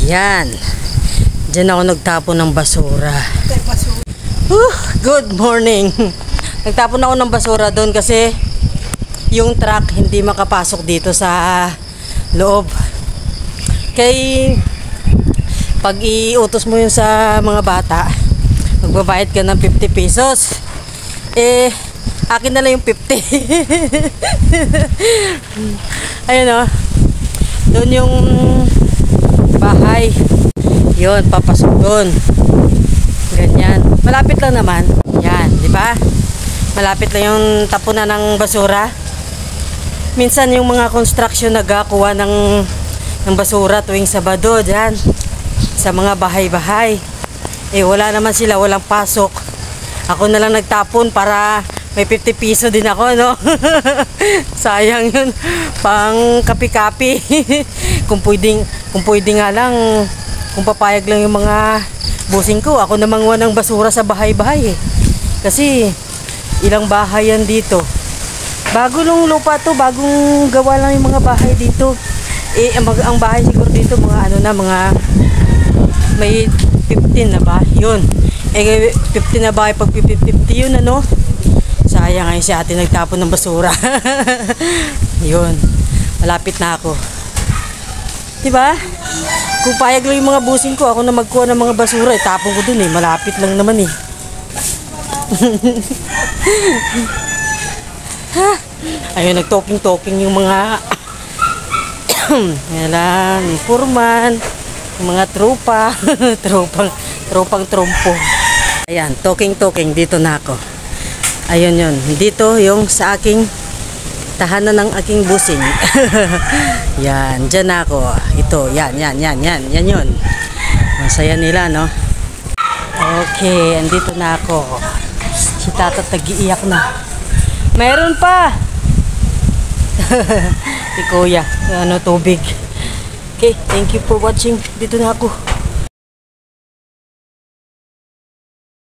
Yan. Diyan ako nagtapon ng basura. Good morning. Nagtapon ako ng basura doon kasi yung truck hindi makapasok dito sa loob. Kay pag iutos mo yun sa mga bata, magbabayad ka ng 50 pesos. Akin na lang yung 50. Ayun o. Doon yung bahay. Yun, papasok doon. Ganyan. Malapit lang naman. Yan, di ba? Malapit lang yung tapunan ng basura. Minsan yung mga construction nagkakuha ng basura tuwing Sabado dyan sa mga bahay-bahay. Wala naman sila, walang pasok. Ako na lang nagtapon para may 50 piso din ako, no? Sayang yun. Pang kapi-kapi. Kung pwede nga lang, kung papayag lang yung mga busing ko, ako na manguha ng basura sa bahay-bahay. Kasi ilang bahay yan dito. Bago lang lupa to, bagong gawa lang yung mga bahay dito. Ang bahay siguro dito, mga may 15 na ba? Yun. 15 na bahay pag 50 yun, ano? Sayang ngayon si ate nagtapon ng basura. Yun. Malapit na ako. Diba? Kung payag lang yung mga busing ko, ako na magkuha ng mga basura, tapon ko dun malapit lang naman Ayun, nag-talking yung mga yan, purman, yung mga tropa, tropang trompo. Ayan, talking, dito na ako. Ayun yun, dito yung sa aking tahanan ng aking busing. Yan, dyan ako. Ito, yan yun. Masaya nila, no? Okay, andito na ako. Si tata tag-iiyak na. Mayroon pa! Si kuya, tubig. Okay, thank you for watching. Dito na ako.